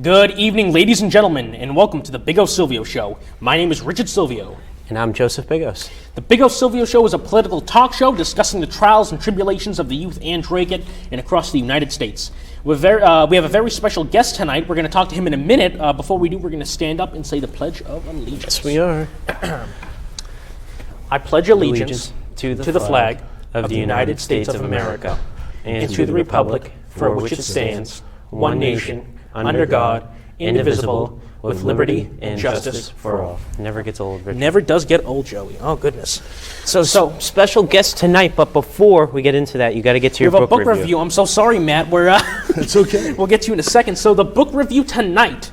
Good evening, ladies and gentlemen, and welcome to the Bigos Silvio Show. My name is Richard Silvio. And I'm Joseph Bigos. The Bigos Silvio Show is a political talk show discussing the trials and tribulations of the youth Android and across the United States. We have a very special guest tonight. We're going to talk to him in a minute. Before we do, we're going to stand up and say the Pledge of Allegiance. Yes, we are. I pledge allegiance to the flag of the United States of America and to the republic for which it stands, one nation, under God, indivisible, with liberty and justice for all. Never gets old, Richard. Never does get old, Joey. Oh, goodness. So special guest tonight, but before we get into that, you got to get to your book review. I'm so sorry, Matt. It's okay. We'll get to you in a second. So the book review tonight,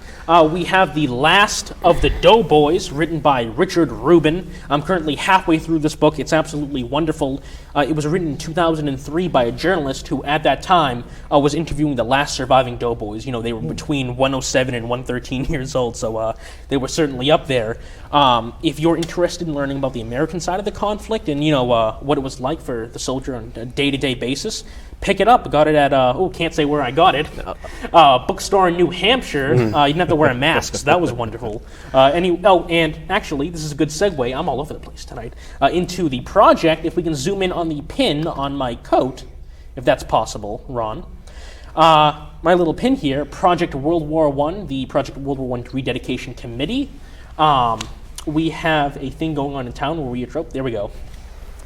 we have The Last of the Doughboys, written by Richard Rubin. I'm currently halfway through this book. It's absolutely wonderful. It was written in 2003 by a journalist who, at that time, was interviewing the last surviving doughboys. You know, they were between 107 and 113 years old, so they were certainly up there. If you're interested in learning about the American side of the conflict and, what it was like for the soldier on a day-to-day basis, pick it up. Got it at, can't say where I got it. Bookstore in New Hampshire. You didn't have to wear a mask, so that was wonderful. And actually, this is a good segue. I'm all over the place tonight. Into the project, if we can zoom in on the pin on my coat, if that's possible, Ron. My little pin here, Project World War I, the Project World War I Rededication Committee. We have a thing going on in town where we are, there we go.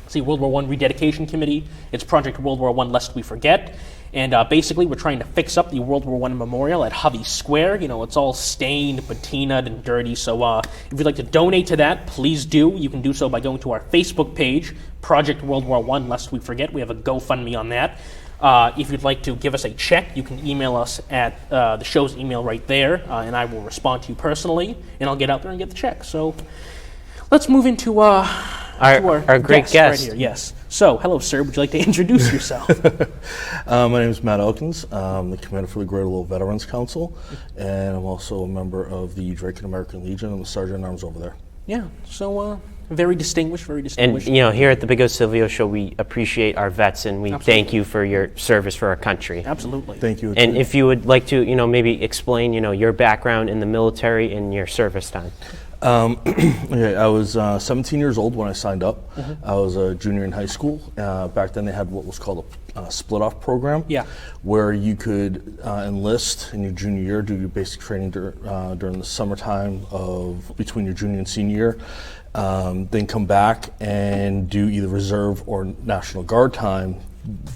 See, World War I Rededication Committee. It's Project World War I Lest We Forget. And basically, we're trying to fix up the World War I Memorial at Hovey Square. You know, it's all stained, patinaed, and dirty. So if you'd like to donate to that, please do. You can do so by going to our Facebook page, Project World War I Lest We Forget. We have a GoFundMe on that. If you'd like to give us a check, you can email us at the show's email right there, and I will respond to you personally, and I'll get out there and get the check. So let's move into our great guest. Right here. Yes. So, hello, sir. Would you like to introduce yourself? My name is Matt Elkins. I'm the commander for the Greater Lowell Veterans Council, and I'm also a member of the Drake and American Legion. I'm the sergeant at arms over there. Yeah. So, very distinguished. And, here at the Bigos Silvio Show, we appreciate our vets, and we thank you for your service for our country. Absolutely. Thank you. And if you would like to, maybe explain, your background in the military and your service time. Okay, I was 17 years old when I signed up. I was a junior in high school. Back then they had what was called a split-off program, where you could enlist in your junior year, do your basic training during the summertime between your junior and senior year, then come back and do either reserve or National Guard time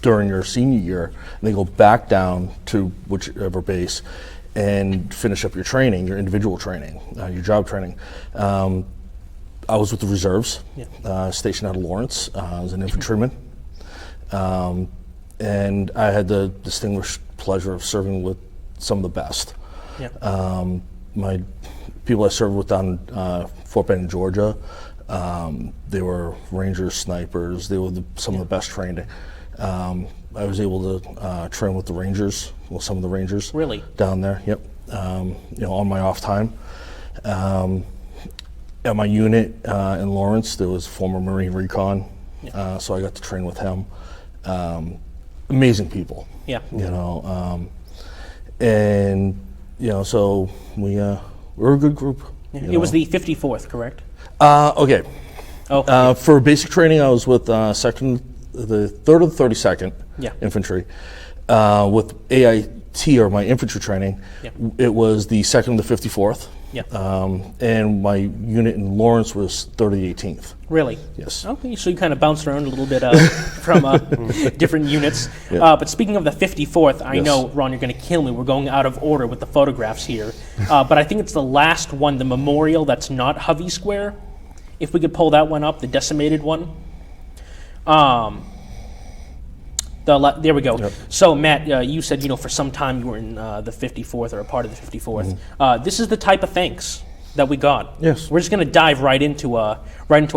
during your senior year, and then go back down to whichever base and finish up your training, your individual training, your job training. I was with the reserves, stationed out of Lawrence. I was an infantryman. And I had the distinguished pleasure of serving with some of the best. My people I served with down Fort Benning, Georgia, they were Rangers, snipers. They were some of the best trained. I was able to train with the Rangers, some of the Rangers. Really? Down there, yep. On my off time. At my unit in Lawrence, there was former Marine Recon, so I got to train with him. Amazing people. Yeah. So we're a good group. It was the 54th, correct? Okay. Oh. For basic training, I was with the 3rd of the 32nd Infantry. With AIT, or my infantry training, it was the 2nd of the 54th. And my unit in Lawrence was 3rd of the 18th. Really? Yes. Okay, so you kind of bounced around a little bit from different units. But speaking of the 54th, I know, Ron, you're going to kill me. We're going out of order with the photographs here. But I think it's the last one, the memorial that's not Hovey Square. If we could pull that one up, the decimated one. There we go. Yep. So, Matt, you said, for some time you were in the 54th or a part of the 54th. This is the type of thanks that we got. Yes. We're just going to dive right into our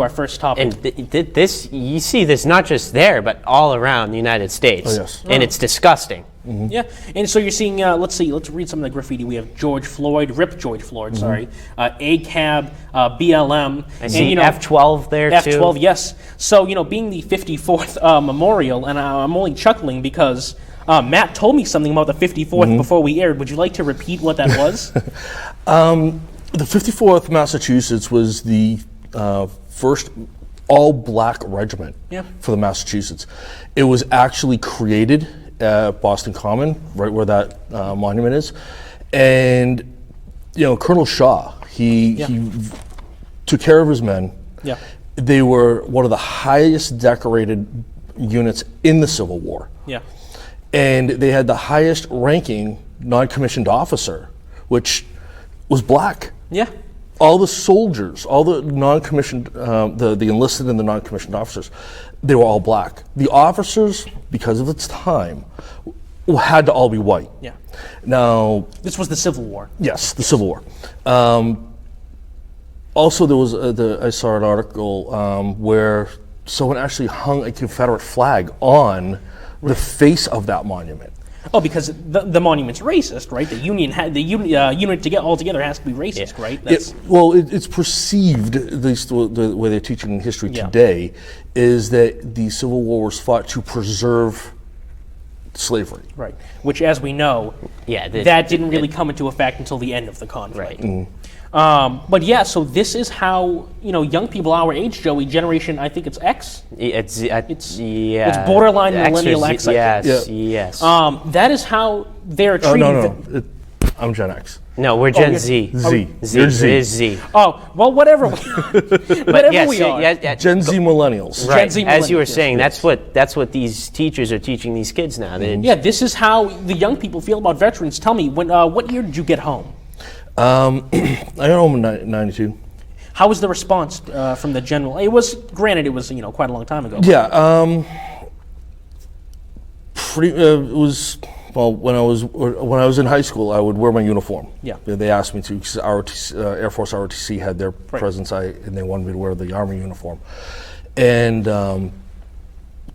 first topic. And this, you see this not just there, but all around the United States. Oh, yes. And it's disgusting. Mm-hmm. Yeah, and so you're seeing, let's read some of the graffiti. We have George Floyd, Rip George Floyd, ACAB, BLM. I see F-12 there too. F-12, yes. So, being the 54th memorial, and I'm only chuckling because Matt told me something about the 54th before we aired. Would you like to repeat what that was? The 54th Massachusetts was the first all-black regiment for the Massachusetts. It was actually created at Boston Common, right where that monument is. And, Colonel Shaw, he took care of his men. Yeah. They were one of the highest decorated units in the Civil War. Yeah. And they had the highest ranking non-commissioned officer, which was black. Yeah. All the soldiers, all the non-commissioned, the enlisted and the non-commissioned officers, they were all black. The officers, because of its time, had to all be white. Yeah. Now, this was the Civil War. Yes, the Civil War. Also, there was I saw an article where someone actually hung a Confederate flag on the face of that monument. Oh, because the monument's racist, right? The Union unit to get all together has to be racist, right? It's perceived, at least the way they're teaching in history today, is that the Civil War was fought to preserve slavery. Right. Which, as we know, that didn't really come into effect until the end of the conflict. Right. But yeah, so this is how young people our age, Joey, generation, I think it's X. It's borderline millennial X. Yes. That is how they're treating. No. I'm Gen X. No, we're Gen Z. Z. You're Z. It is Z. Oh, well, whatever. Whatever we are. Gen Z millennials. Right. Gen Z As you were saying, that's what these teachers are teaching these kids now. Yeah, this is how the young people feel about veterans. Tell me, what year did you get home? I got home in 92. How was the response from the general? It was quite a long time ago. Yeah, it was. Well, when I was in high school, I would wear my uniform. Yeah. They asked me to because Air Force ROTC had their presence, and they wanted me to wear the Army uniform. And to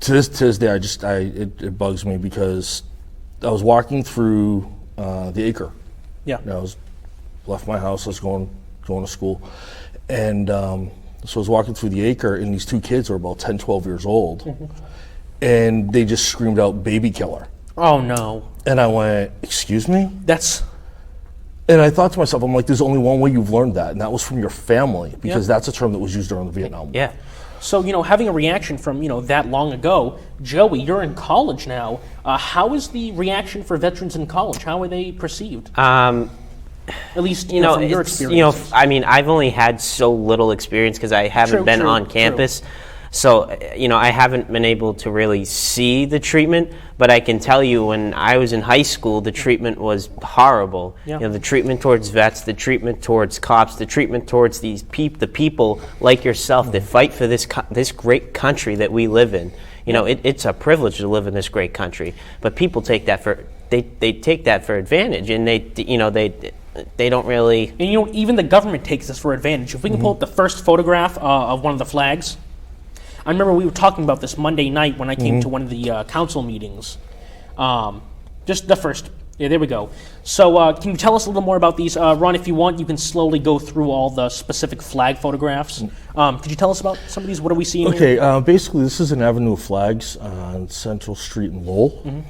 this day, it bugs me because I was walking through the acre. Yeah. I was left my house. I was going to school, and so I was walking through the acre, and these two kids were about 10, 12 years old, and they just screamed out "baby killer." Oh no! And I went, "Excuse me?" And I thought to myself, I'm like, "There's only one way you've learned that, and that was from your family, because that's a term that was used during the Vietnam War." Yeah. So having a reaction from that long ago, Joey, you're in college now. How is the reaction for veterans in college? How are they perceived? At least from your experience. I mean, I've only had so little experience because I haven't been on campus. So, I haven't been able to really see the treatment, but I can tell you when I was in high school, the treatment was horrible. Yeah. The treatment towards vets, the treatment towards cops, the treatment towards the people like yourself that fight for this great country that we live in. It's a privilege to live in this great country, but people take that they take that for advantage, and they don't really. And even the government takes this for advantage. If we can pull up the first photograph of one of the flags. I remember we were talking about this Monday night when I came to one of the council meetings. Just the first. Yeah, there we go. So can you tell us a little more about these? Ron, if you want, you can slowly go through all the specific flag photographs. Could you tell us about some of these? What are we seeing here? Okay, basically this is an avenue of flags on Central Street in Lowell.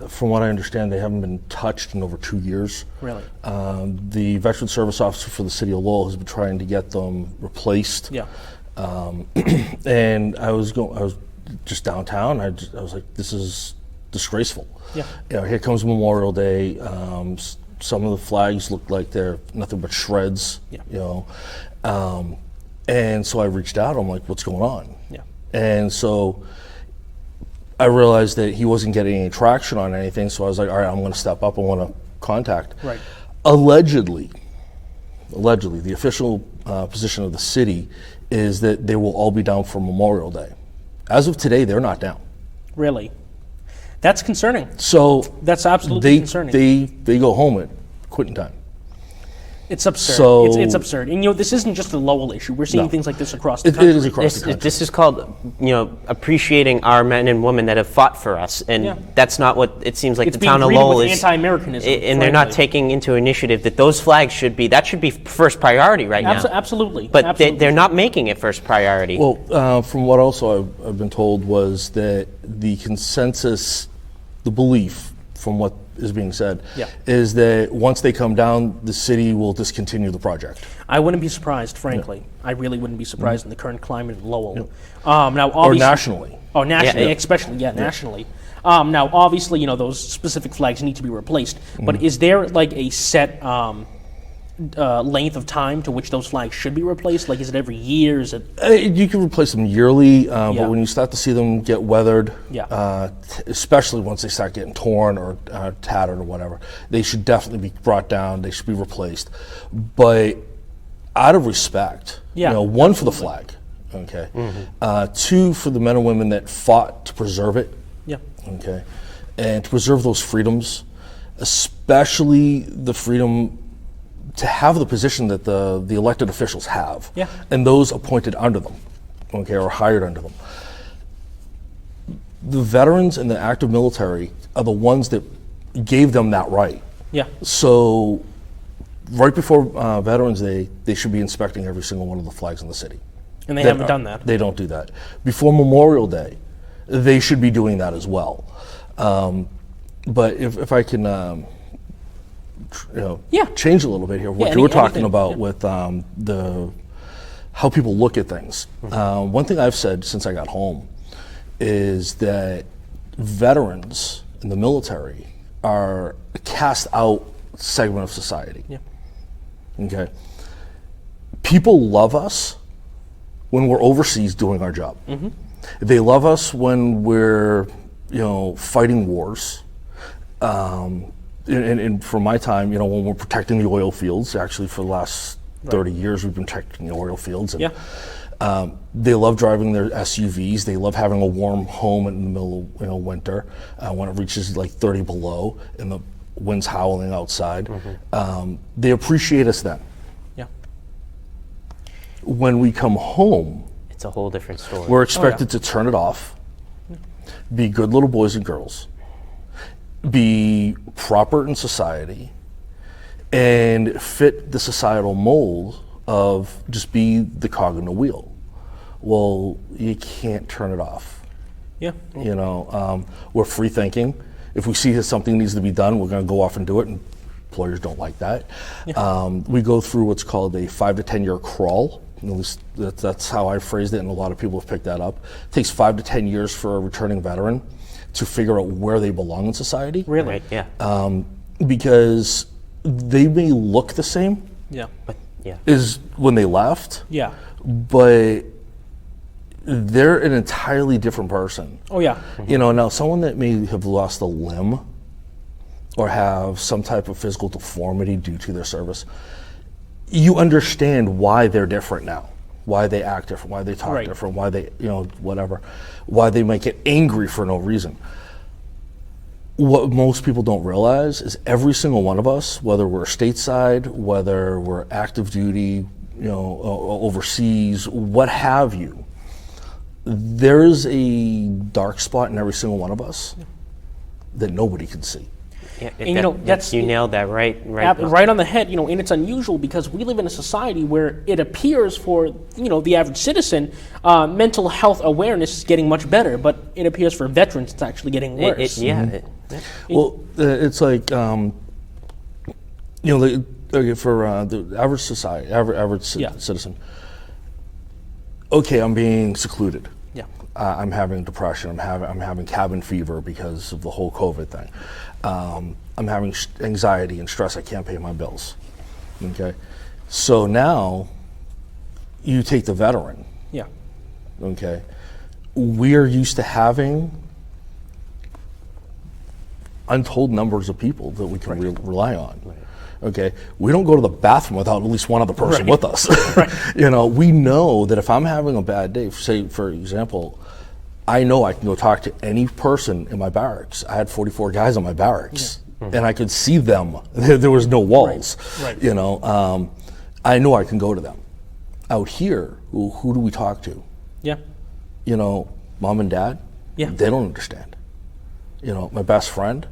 From what I understand, they haven't been touched in over 2 years. Really? The Veteran Service Officer for the City of Lowell has been trying to get them replaced. Yeah. And I was just downtown. I was like, this is disgraceful. Yeah. Here comes Memorial Day. Some of the flags look like they're nothing but shreds. Yeah. And so I reached out. I'm like, what's going on? Yeah. And so I realized that he wasn't getting any traction on anything. So I was like, all right, I'm going to step up. I want to contact. Right. Allegedly, the official position of the city is that they will all be down for Memorial Day. As of today, they're not down. Really? That's concerning. So that's absolutely concerning. They go home at quitting time. It's absurd. It's absurd. And this isn't just a Lowell issue. We're seeing things like this across the country. It is across the country. This is called, appreciating our men and women that have fought for us, and that's not what it seems like the town of Lowell is. Anti-Americanism, and they're not taking into initiative that those flags should be first priority right now. Absolutely. But they're not making it first priority. Well, from what also I've been told was that the consensus the belief from what is being said Yeah. is that once they come down, the city will discontinue the project. I wouldn't be surprised, frankly. I really wouldn't be surprised in the current climate in Lowell. Now, Or obviously, nationally. Oh, nationally, Yeah. especially, nationally. Now, obviously, those specific flags need to be replaced. But is there like a set length of time to which those flags should be replaced? Like, is it every year? Is it? You can replace them yearly, Yeah. but when you start to see them get weathered, Yeah. especially once they start getting torn or tattered or whatever, they should definitely be brought down. They should be replaced. But out of respect, one for the flag, okay, two for the men and women that fought to preserve it, okay, and to preserve those freedoms, especially the freedom to have the position that the elected officials have, and those appointed under them, okay, or hired under them. The veterans and the active military are the ones that gave them that right. Yeah. So right before Veterans Day, they should be inspecting every single one of the flags in the city. And they haven't done that. They don't do that. Before Memorial Day, they should be doing that as well. But if I can, change a little bit here. What you were talking about with how people look at things. One thing I've said since I got home is that veterans in the military are a cast out segment of society. Yeah. Okay. People love us when we're overseas doing our job. Mm-hmm. They love us when we're, fighting wars. And for my time, when we're protecting the oil fields, actually for the last 30 years, we've been protecting the oil fields. And, they love driving their SUVs. They love having a warm home in the middle of winter when it reaches like 30 below and the wind's howling outside. Mm-hmm. They appreciate us then. Yeah. When we come home, it's a whole different story. We're expected to turn it off, be good little boys and girls, be proper in society, and fit the societal mold of just be the cog in the wheel. Well, you can't turn it off. Yeah. We're free thinking. If we see that something needs to be done, we're going to go off and do it, and employers don't like that. Yeah. We go through what's called a 5 to 10 year crawl. At least that's how I phrased it, and a lot of people have picked that up. It takes 5 to 10 years for a returning veteran to figure out where they belong in society. Really? Right, yeah. Because they may look the same as when they left, but they're an entirely different person. Oh, yeah. Mm-hmm. Now someone that may have lost a limb or have some type of physical deformity due to their service, you understand why they're different now, why they act different, why they talk different, why they, whatever, why they might get angry for no reason. What most people don't realize is every single one of us, whether we're stateside, whether we're active duty, overseas, what have you, there's a dark spot in every single one of us that nobody can see. Yeah, and you nailed that right on the head. And it's unusual because we live in a society where it appears for the average citizen, mental health awareness is getting much better, but it appears for veterans it's actually getting worse. Well, it's like for the average society, average citizen. Okay, I'm being secluded. Yeah, I'm having depression. I'm having cabin fever because of the whole COVID thing. I'm having anxiety and stress. I can't pay my bills. Okay, so now you take the veteran. Yeah. Okay, we are used to having untold numbers of people that we can rely on. Right. Okay, we don't go to the bathroom without at least one other person with us. We know that if I'm having a bad day, say for example, I know I can go talk to any person in my barracks. I had 44 guys in my barracks, and I could see them. There was no walls. Right. I know I can go to them. Out here, who do we talk to? Yeah. Mom and dad. Yeah. They don't understand. My best friend.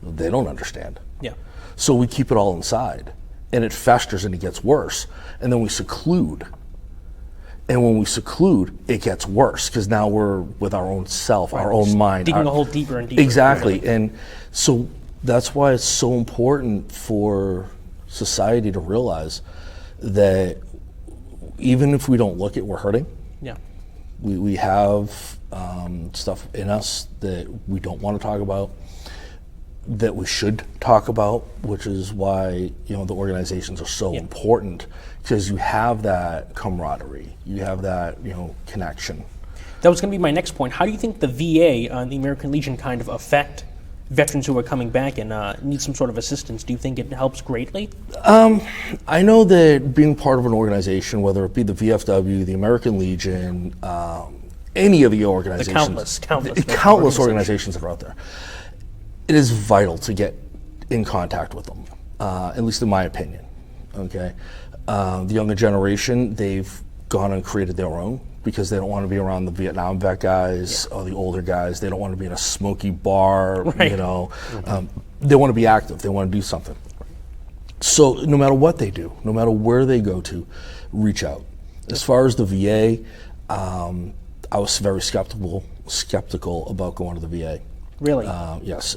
They don't understand. Yeah. So we keep it all inside, and it festers and it gets worse, and then we seclude. And when we seclude, it gets worse because now we're with our own self, our own mind. Digging a hole deeper and deeper. Exactly. Really. And so that's why it's so important for society to realize that even if we don't look it, we're hurting. Yeah. We have stuff in us that we don't want to talk about, that we should talk about, which is why the organizations are so important, because you have that camaraderie, you have that connection. That was going to be my next point. How do you think the VA and the American Legion kind of affect veterans who are coming back and need some sort of assistance? Do you think it helps greatly? I know that being part of an organization, whether it be the VFW, the American Legion, any of the organizations, the countless organizations that are out there, it is vital to get in contact with them, at least in my opinion. Okay, the younger generation, they've gone and created their own because they don't want to be around the Vietnam vet guys or the older guys. They don't want to be in a smoky bar. Right. They want to be active. They want to do something. So no matter what they do, no matter where they go to, reach out. As far as the VA, I was very skeptical about going to the VA. Really? Yes.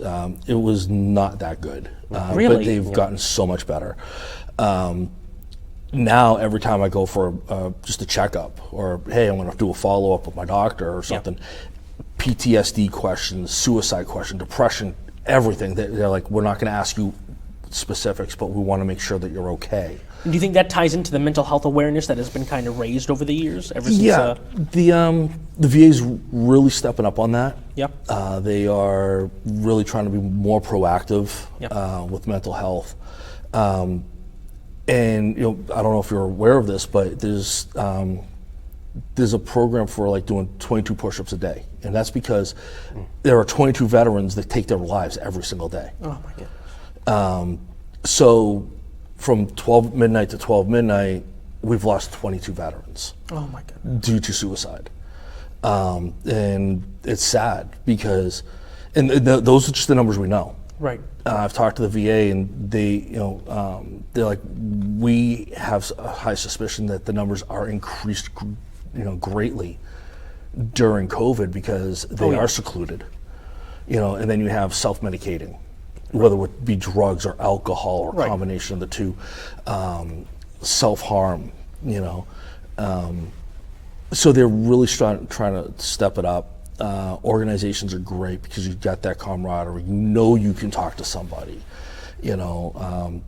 It was not that good. Really? But they've gotten so much better. Now, every time I go for just a checkup, or hey, I'm going to do a follow-up with my doctor or something, PTSD questions, suicide questions, depression, everything, they're like, we're not going to ask you specifics, but we want to make sure that you're okay. Do you think that ties into the mental health awareness that has been kind of raised over the years? Ever since, the VA's really stepping up on that. Yep. They are really trying to be more proactive with mental health. And I don't know if you're aware of this, but there's a program for like doing 22 push-ups a day, and that's because there are 22 veterans that take their lives every single day. Oh my goodness. So from 12 midnight to 12 midnight, we've lost 22 veterans. Oh my goodness. Due to suicide. And it's sad because, those are just the numbers we know. Right. I've talked to the VA and they, they're like, we have a high suspicion that the numbers are increased, greatly during COVID because they are secluded, and then you have self-medicating, whether it be drugs or alcohol or a combination of the two, self-harm, so they're really trying to step it up. Organizations are great because you've got that camaraderie. You can talk to somebody.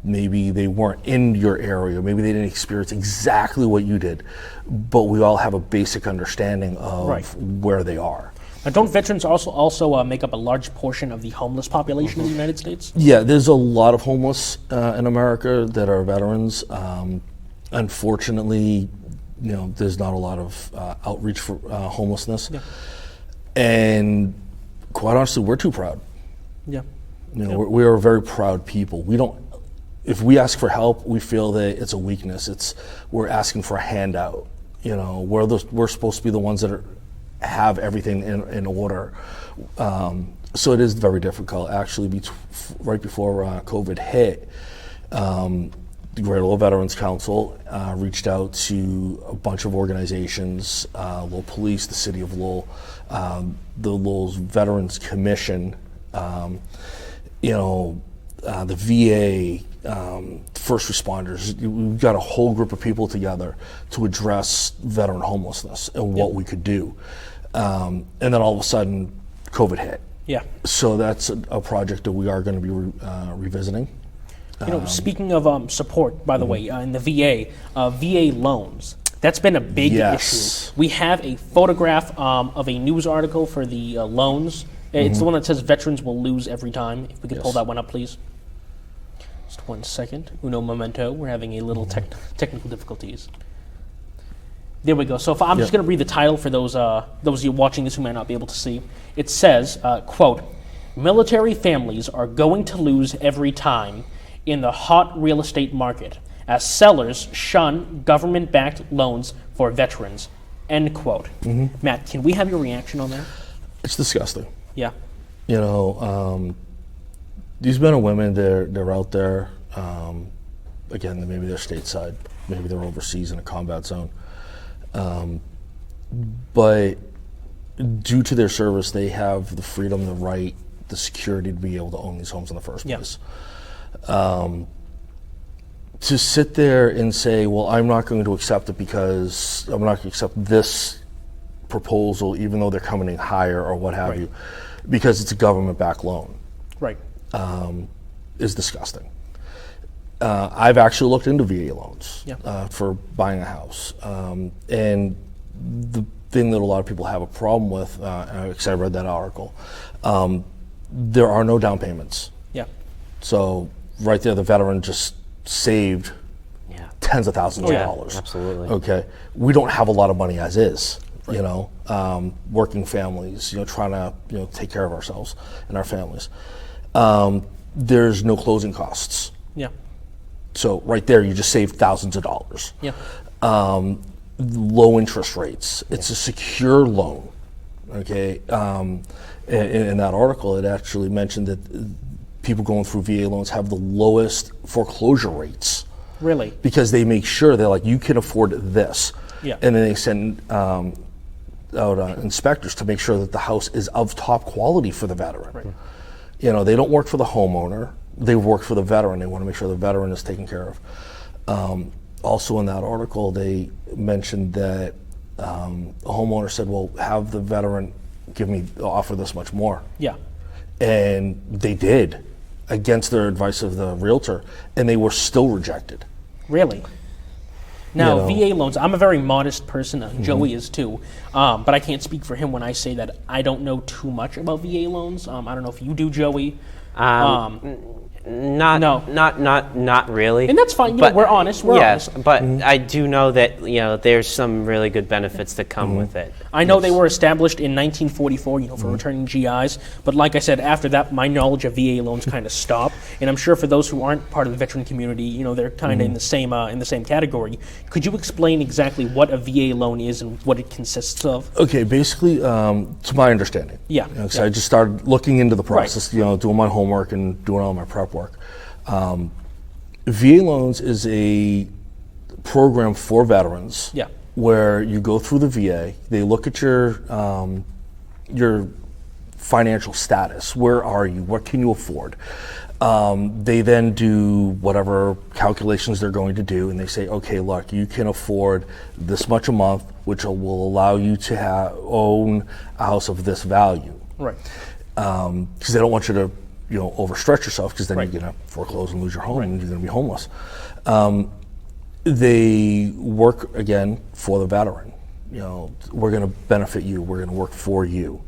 Maybe they weren't in your area. Maybe they didn't experience exactly what you did, but we all have a basic understanding of where they are. Now, don't veterans also make up a large portion of the homeless population in the United States? Yeah, there's a lot of homeless in America that are veterans. Unfortunately, there's not a lot of outreach for homelessness. Yeah. And quite honestly, we're too proud. Yeah. We are a very proud people. If we ask for help, we feel that it's a weakness. We're asking for a handout. We're supposed to be the ones that have everything in order. So it is very difficult. Actually, right before COVID hit, the Greater Lowell Veterans Council reached out to a bunch of organizations, Lowell Police, the City of Lowell, the Lowell's Veterans Commission, the VA, first responders. We've got a whole group of people together to address veteran homelessness and what we could do. And then all of a sudden, COVID hit. Yeah. So that's a project that we are going to be revisiting. Speaking of support, by the way, in the VA, VA loans, that's been a big issue. We have a photograph of a news article for the loans. It's the one that says veterans will lose every time. If we could pull that one up, please. Just 1 second. Uno momento. We're having a little technical difficulties. There we go. So if I'm just going to read the title for those of you watching this who might not be able to see. It says, quote, "Military families are going to lose every time in the hot real estate market as sellers shun government-backed loans for veterans," end quote. Matt, can we have your reaction on that? It's disgusting. Yeah. These men and women, they're out there. Again, maybe they're stateside, maybe they're overseas in a combat zone. But due to their service, they have the freedom, the right, the security to be able to own these homes in the first place. To sit there and say, well, I'm not going to accept it because I'm not going to accept this proposal, even though they're coming in higher or what have you, because it's a government-backed loan, is disgusting. I've actually looked into VA loans for buying a house. And the thing that a lot of people have a problem with, because I read that article, there are no down payments. So right there, the veteran just saved tens of thousands of dollars. Absolutely. Okay. We don't have a lot of money as is, you know, working families, you know, trying to, you know, take care of ourselves and our families. There's no closing costs. So right there, you just saved thousands of dollars. Low interest rates. It's a secure loan. Okay. In that article, it actually mentioned that people going through VA loans have the lowest foreclosure rates. Really? Because they make sure they're like, you can afford this. And then they send out inspectors to make sure that the house is of top quality for the veteran. You know, they don't work for the homeowner. They work for the veteran. They want to make sure the veteran is taken care of. Also in that article, they mentioned that a homeowner said, well, have the veteran offer this much more. And they did, against their advice of the realtor, and they were still rejected. Really? Now, VA loans, I'm a very modest person, Joey is too, but I can't speak for him when I say that I don't know too much about VA loans. I don't know if you do, Joey. Not really. And that's fine. You know, we're honest. We're honest. But I do know that, you know, there's some really good benefits that come with it. I know they were established in 1944, you know, for returning GIs. But like I said, after that, my knowledge of VA loans kind of stopped. And I'm sure for those who aren't part of the veteran community, you know, they're kind of in the same category. Could you explain exactly what a VA loan is and what it consists of? Okay, basically, to my understanding. You know, I just started looking into the process, you know, doing my homework and doing all my prep work. VA loans is a program for veterans where you go through the VA, they look at your financial status. Where are you? What can you afford? They then do whatever calculations they're going to do, and they say, okay, look, you can afford this much a month, which will allow you to own a house of this value. Because they don't want you to, you know, overstretch yourself, because then you're going to foreclose and lose your home, and you're going to be homeless. They work, again, for the veteran. You know, we're going to benefit you. We're going to work for you.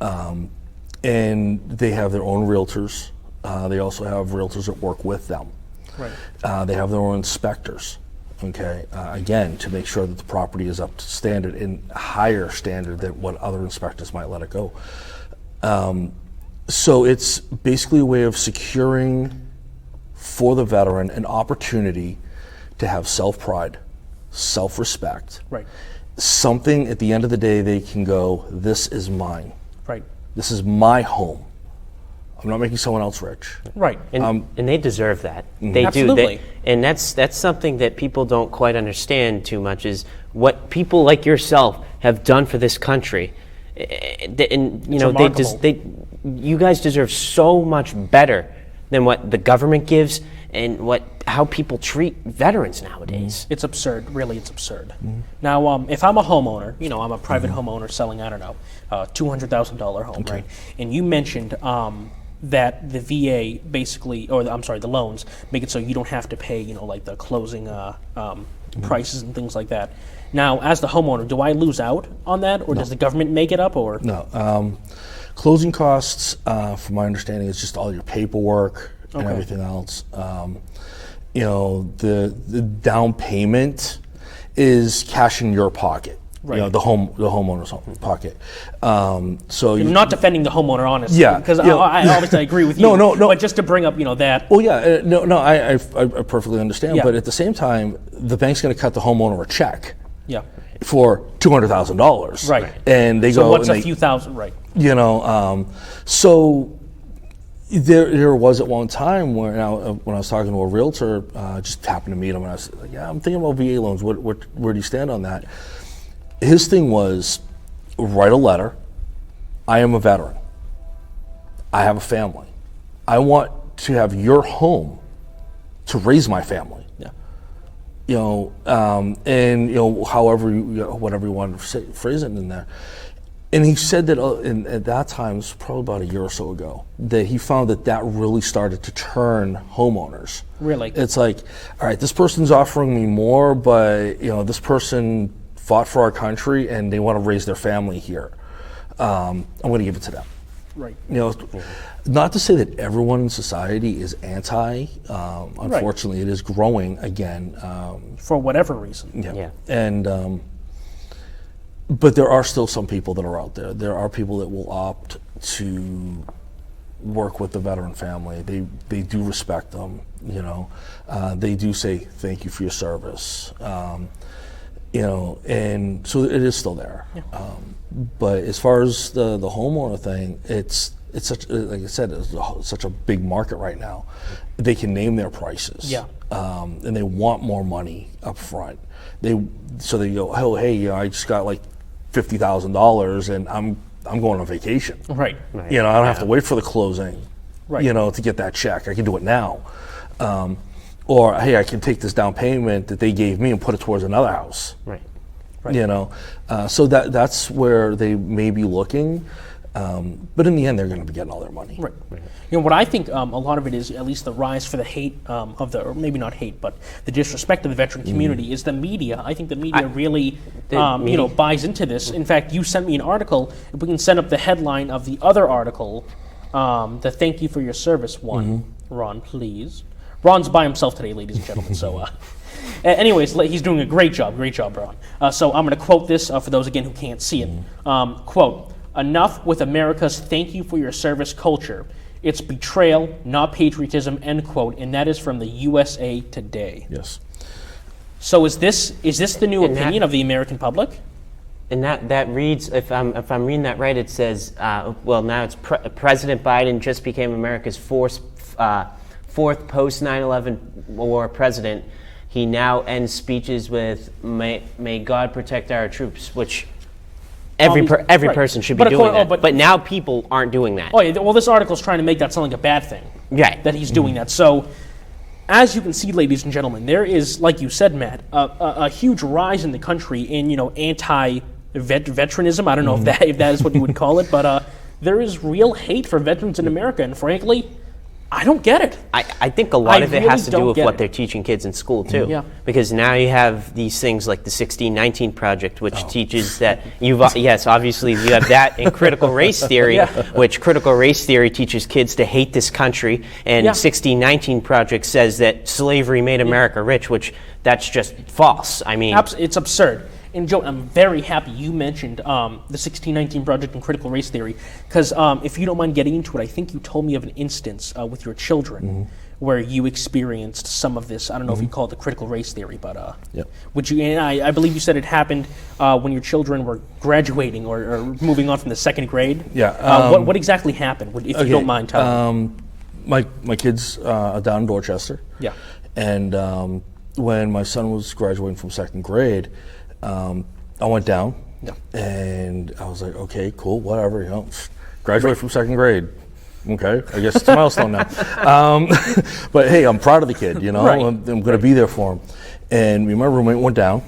And they have their own realtors. They also have realtors that work with them. They have their own inspectors. Okay, again, to make sure that the property is up to standard, and higher standard than what other inspectors might let it go. So it's basically a way of securing for the veteran an opportunity to have self-pride, self-respect. Something at the end of the day they can go, this is mine. This is my home. I'm not making someone else rich. And they deserve that. They do. And that's something that people don't quite understand too much, is what people like yourself have done for this country. And you know, you guys deserve so much better than what the government gives and how people treat veterans nowadays. It's absurd. Really, it's absurd. Now, if I'm a homeowner, you know, I'm a private homeowner selling, I don't know, $200,000 home, right? And you mentioned that the VA basically, the loans make it so you don't have to pay, you know, like the closing prices and things like that. Now, as the homeowner, do I lose out on that, or does the government make it up, or? No. Closing costs, from my understanding, is just all your paperwork and everything else. You know, the down payment is cash in your pocket. You know, the homeowner's pocket. So you're not defending the homeowner, honestly. Because I obviously agree with you. No. But just to bring up, you know, that. Well, I perfectly understand. But at the same time, the bank's going to cut the homeowner a check. For $200,000. And they go. So what's a few thousand? You know, so there was at one time when I was talking to a realtor, just happened to meet him, and I was like, I'm thinking about VA loans. Where do you stand on that? his thing was write a letter. I am a veteran. I have a family. I want to have your home to raise my family. Yeah. And however, whatever you want to phrase it in there. And he said that at that time, it was probably about a year or so ago, that he found that really started to turn homeowners. Really? It's like, all right, this person's offering me more, but this person fought for our country and they want to raise their family here. I'm going to give it to them. Right. Not to say that everyone in society is anti. Unfortunately, It is growing again. For whatever reason. Yeah. And but there are still some people that are out there. There are people that will opt to work with the veteran family. They do respect them. They do say thank you for your service. And so it is still there. Yeah. But as far as the homeowner thing, it's such, like I said, it's such a big market right now. They can name their prices. Yeah. And they want more money up front. So they go, oh, hey, I just got like $50,000 and I'm going on vacation. Right. I don't have to wait for the closing. Right. To get that check. I can do it now. Or hey, I can take this down payment that they gave me and put it towards another house. Right. So that's where they may be looking. But in the end, they're going to be getting all their money. Right. What I think a lot of it is, at least the rise for the hate or maybe not hate, but the disrespect of the veteran community is the media. I think the media really, buys into this. In fact, you sent me an article. If we can send up the headline of the other article, the "Thank you for your service" one, Ron, please. Ron's by himself today, ladies and gentlemen. So, anyways, he's doing a great job, Ron. So I'm going to quote this for those again who can't see it. Quote. Enough with America's thank you for your service culture. It's betrayal, not patriotism, end quote, and that is from the USA Today. Yes. So is this the new opinion of the American public? And that reads, if I'm reading that right, it says, now it's President Biden just became America's fourth post 9/11 war president. He now ends speeches with "May God protect our troops," which every person should be doing that. But now people aren't doing that. Oh, yeah. Well, this article is trying to make that sound like a bad thing. Right. That he's doing that. So, as you can see, ladies and gentlemen, there is, like you said, Matt, a huge rise in the country in anti-veteranism. I don't know if that is what you would call it, but there is real hate for veterans in America, and frankly, I don't get it. I think a lot of it has to do with what they're teaching kids in school, too. Yeah. Because now you have these things like the 1619 Project, which teaches that obviously you have that in critical race theory, which critical race theory teaches kids to hate this country, and 1619 Project says that slavery made America rich, which that's just false. I mean, it's absurd. And Joe, I'm very happy you mentioned the 1619 Project and critical race theory, because if you don't mind getting into it, I think you told me of an instance with your children where you experienced some of this. I don't know if you call it the critical race theory, but would you? And I believe you said it happened when your children were graduating or moving on from the second grade. Yeah. What exactly happened? If you don't mind telling me. My kids are down in Dorchester. Yeah. And when my son was graduating from second grade, I went down, and I was like, okay, cool, whatever, graduate from second grade. Okay, I guess it's a milestone now. But hey, I'm proud of the kid, I'm going to be there for him. And my roommate went down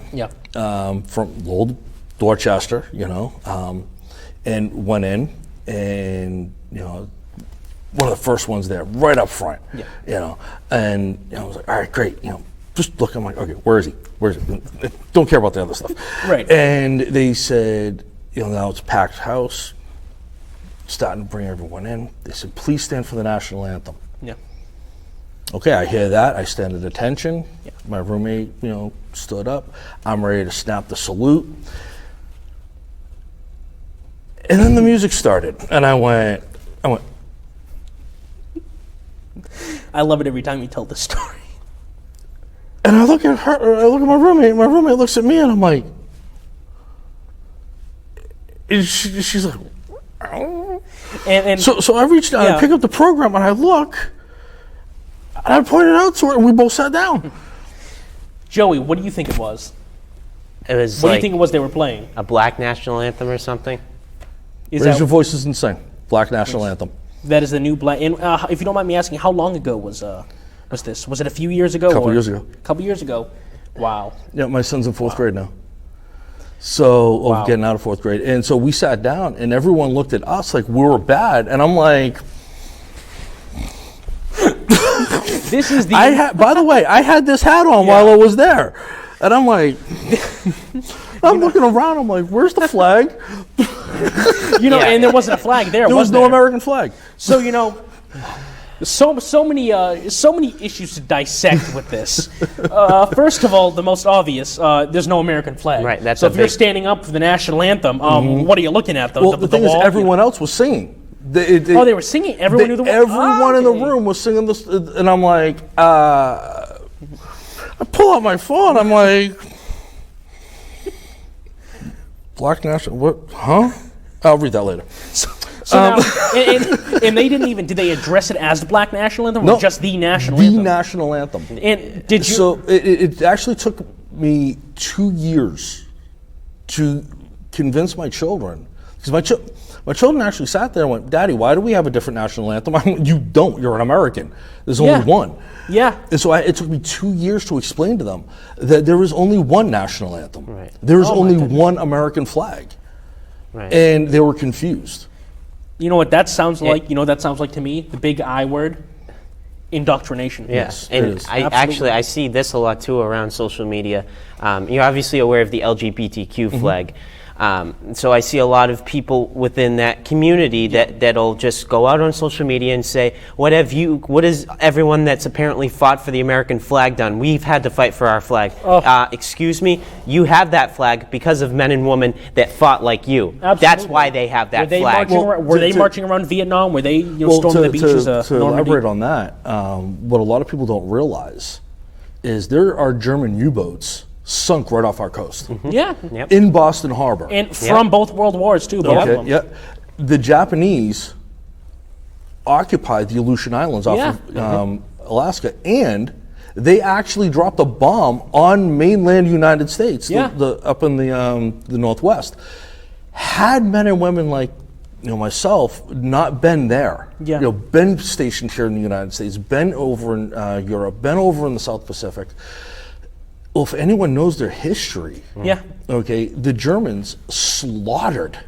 from Lowell, Dorchester, and went in, and, one of the first ones there, right up front, and I was like, all right, great, just look, I'm like, okay, where is he? Don't care about the other stuff. Right. And they said, now it's a packed house, starting to bring everyone in. They said, please stand for the national anthem. Yeah. Okay, I hear that. I stand at attention. Yeah. My roommate, stood up. I'm ready to snap the salute. And then the music started, and I went. I love it every time you tell this story. And I look at her, I look at my roommate looks at me, and I'm like, she's like, oh. And so I reached out, I pick up the program, and I look, and I pointed out to her, and we both sat down. Joey, what do you think it was? It was What do you think it was they were playing? A black national anthem or something? Raise your voices and sing. Black national anthem. That is the new black. And if you don't mind me asking, how long ago was this? Was it a few years ago? Couple years ago. A couple years ago. Wow. Yeah, my son's in fourth grade now. So, getting out of fourth grade. And so we sat down and everyone looked at us like we were bad. And I'm like, this is the. By the way, I had this hat on while I was there. And I'm like, I'm looking around. I'm like, where's the flag? And there wasn't a flag there. There was no American flag. So so many issues to dissect with this. First of all, the most obvious, there's no American flag. Right. That's so if you're standing up for the national anthem, what are you looking at? The thing is, everyone else was singing. They were singing. Everyone knew the words. Everyone in the room was singing this, and I'm like, I pull out my phone. I'm like, Black National. What? Huh? I'll read that later. So now, and they didn't even. Did they address it as the Black National Anthem, or just the national anthem? The national anthem. And did you? So it actually took me 2 years to convince my children, because my children actually sat there and went, "Daddy, why do we have a different national anthem?" I went, "You don't. You're an American. There's only one." Yeah. And so it took me 2 years to explain to them that there is only one national anthem. Right. There is only one American flag. Right. And they were confused. You know what that sounds like? You know what that sounds like to me? The big I word, indoctrination. Yes, and it is. I see this a lot too around social media. You're obviously aware of the LGBTQ flag. So I see a lot of people within that community that'll just go out on social media and say, what has everyone that's apparently fought for the American flag done? We've had to fight for our flag. Excuse me, you have that flag because of men and women that fought like you. Absolutely. That's why they have that flag. Were they marching around Vietnam? Were they storming the beaches to elaborate on that, what a lot of people don't realize is there are German U-boats sunk right off our coast. Yeah. Yep. In Boston Harbor. And from both world wars, too, both of them. Yeah. The Japanese occupied the Aleutian Islands off of Alaska, and they actually dropped a bomb on mainland United States, up in the Northwest. Had men and women like myself not been there, been stationed here in the United States, been over in Europe, been over in the South Pacific, well, if anyone knows their history, the Germans slaughtered,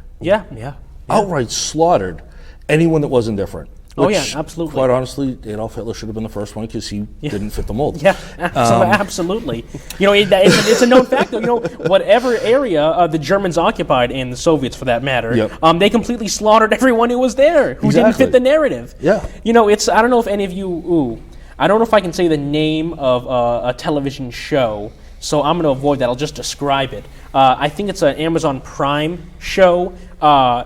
outright slaughtered anyone that wasn't different. Which, absolutely. Quite honestly, Adolf Hitler should have been the first one because he didn't fit the mold. Yeah, absolutely. It's a known fact. Whatever area the Germans occupied, and the Soviets for that matter, they completely slaughtered everyone who was there who didn't fit the narrative. Yeah. I don't know if any of you. I don't know if I can say the name of a television show, so I'm going to avoid that. I'll just describe it. I think it's an Amazon Prime show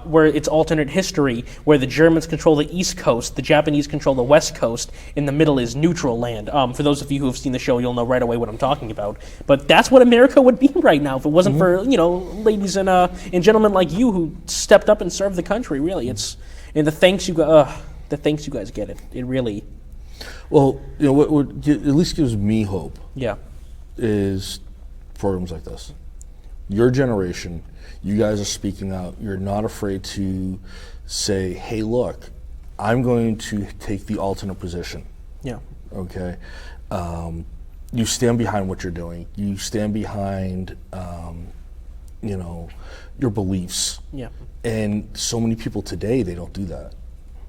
where it's alternate history, where the Germans control the East Coast, the Japanese control the West Coast, in the middle is neutral land. For those of you who have seen the show, you'll know right away what I'm talking about. But that's what America would be right now if it wasn't for ladies and gentlemen like you who stepped up and served the country. Really, it's and the thanks you guys get. It really. Well, what at least gives me hope. Yeah. Is programs like this. Your generation, you guys are speaking out. You're not afraid to say, hey, look, I'm going to take the alternate position. Yeah. Okay. You stand behind what you're doing. You stand behind, your beliefs. Yeah. And so many people today, they don't do that.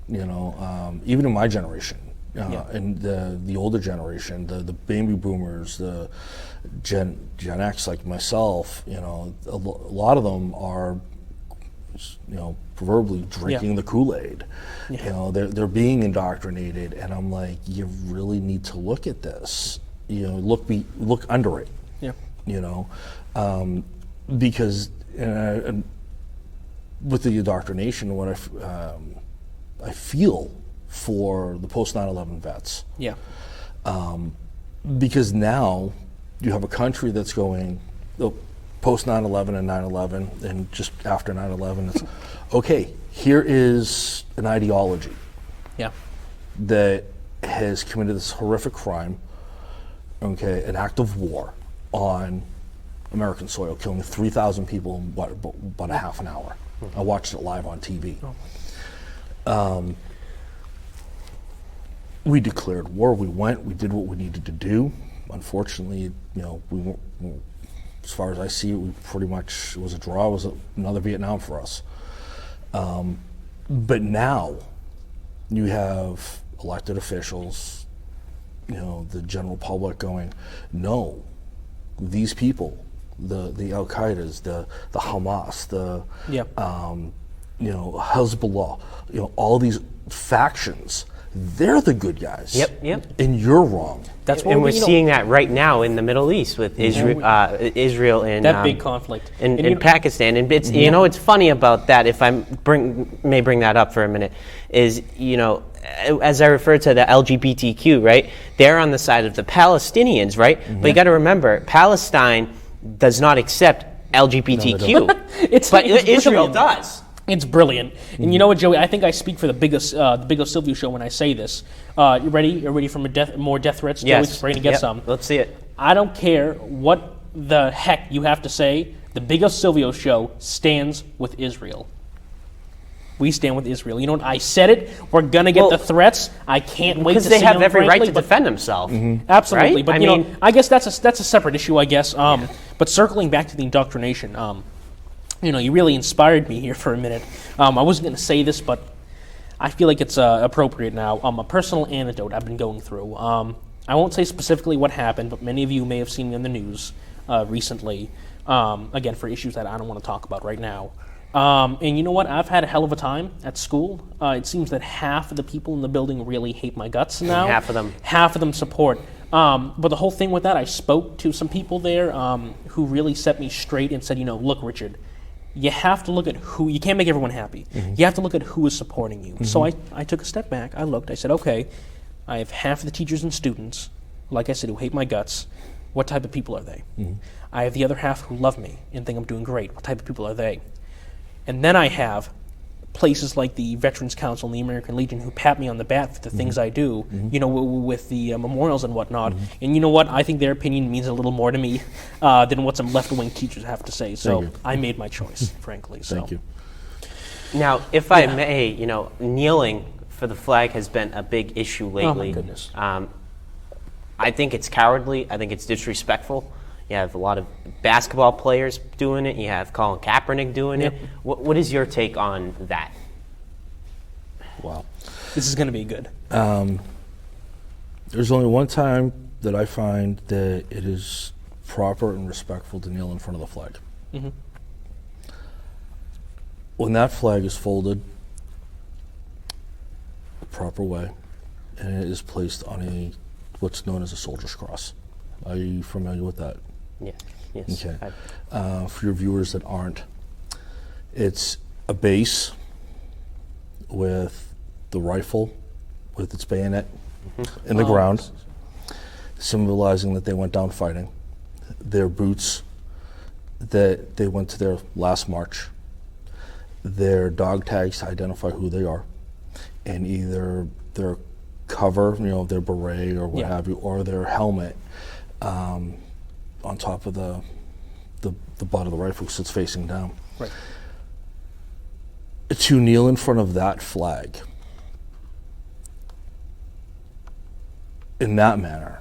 Even in my generation. And the older generation, the baby boomers, the Gen X like myself, a lot of them are, proverbially drinking the Kool-Aid. Yeah. They're being indoctrinated, and I'm like, you really need to look at this. Look under it. Yeah. Because with the indoctrination, what I feel for the post 9/11 vets. Yeah. Because now you have a country that's going post 9/11 and 9/11 and just after 9/11. It's okay. Here is an ideology. Yeah. That has committed this horrific crime. Okay, an act of war on American soil, killing 3,000 people in about a half an hour. I watched it live on TV. We declared war. We went. We did what we needed to do. Unfortunately, we weren't, as far as I see it, it was a draw. It was another Vietnam for us. But now you have elected officials, the general public going, no, these people, the Al Qaeda's, the Hamas, the Hezbollah, all these factions, they're the good guys. Yep. And you're wrong. That's what we're seeing that right now in the Middle East with Israel and that big conflict in Pakistan. And it's it's funny about that. If I may bring that up for a minute, is as I refer to the LGBTQ, right? They're on the side of the Palestinians, right? But you got to remember, Palestine does not accept LGBTQ, but Israel does. It's brilliant. And you know what, Joey? I think I speak for the Bigos Silvio show when I say this. You ready? You're ready for more death threats? Yes. Joey's ready to get some. Let's see it. I don't care what the heck you have to say. The Bigos Silvio show stands with Israel. We stand with Israel. You know what? I said it. We're going to get the threats. I can't wait to see them. Because they have every right to defend themselves. Absolutely. Right? But, I guess that's a separate issue, I guess. But circling back to the indoctrination, you really inspired me here for a minute. I wasn't going to say this, but I feel like it's appropriate now. A personal anecdote I've been going through. I won't say specifically what happened, but many of you may have seen me on the news recently, again, for issues that I don't want to talk about right now. And you know what? I've had a hell of a time at school. It seems that half of the people in the building really hate my guts now. Half of them support. But the whole thing with that, I spoke to some people there who really set me straight and said, look, Richard, you have to look at who, you can't make everyone happy. You have to look at who is supporting you. So I took a step back, I looked, I said, okay, I have half of the teachers and students, like I said, who hate my guts. What type of people are they? I have the other half who love me and think I'm doing great. What type of people are they? And then I have places like the Veterans Council and the American Legion who pat me on the back for the things I do, with the memorials and whatnot. And you know what? I think their opinion means a little more to me than what some left-wing teachers have to say. So I made my choice, frankly. Thank you. Now, if I may, kneeling for the flag has been a big issue lately. Oh, my goodness. I think it's cowardly. I think it's disrespectful. You have a lot of basketball players doing it. You have Colin Kaepernick doing it. What is your take on that? Wow. This is going to be good. There's only one time that I find that it is proper and respectful to kneel in front of the flag. When that flag is folded the proper way and it is placed on what's known as a soldier's cross. Are you familiar with that? Yes. Okay. For your viewers that aren't, it's a base with the rifle with its bayonet in the ground, symbolizing that they went down fighting. Their boots, that they went to their last march. Their dog tags to identify who they are, and either their cover, their beret or what have you, or their helmet on top of the butt of the rifle sits facing down. Right. To kneel in front of that flag in that manner,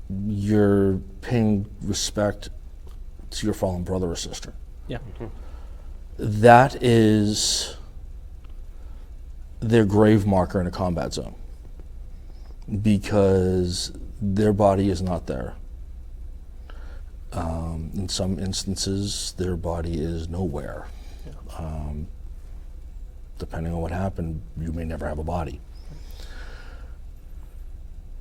you're paying respect to your fallen brother or sister. Yeah. That is their grave marker in a combat zone, because their body is not there. In some instances, their body is nowhere. Depending on what happened, you may never have a body.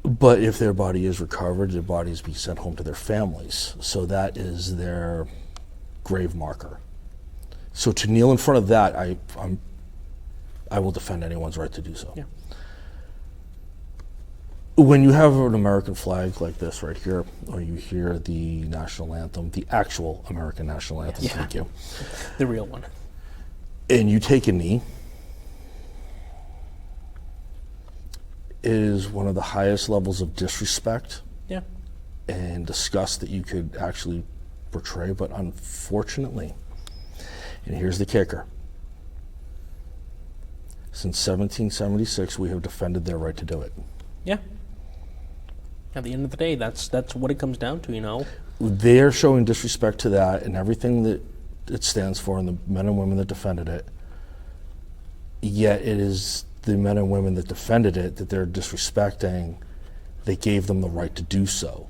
But if their body is recovered, their bodies be sent home to their families. So that is their grave marker. So to kneel in front of that, I will defend anyone's right to do so. Yeah. When you have an American flag like this right here, or you hear the national anthem, the actual American national anthem, thank you. The real one. And you take a knee, it is one of the highest levels of disrespect and disgust that you could actually portray. But unfortunately, and here's the kicker, since 1776, we have defended their right to do it. Yeah. At the end of the day, that's what it comes down to, you know. They're showing disrespect to that and everything that it stands for, and the men and women that defended it. Yet it is the men and women that defended it that they're disrespecting. They gave them the right to do so.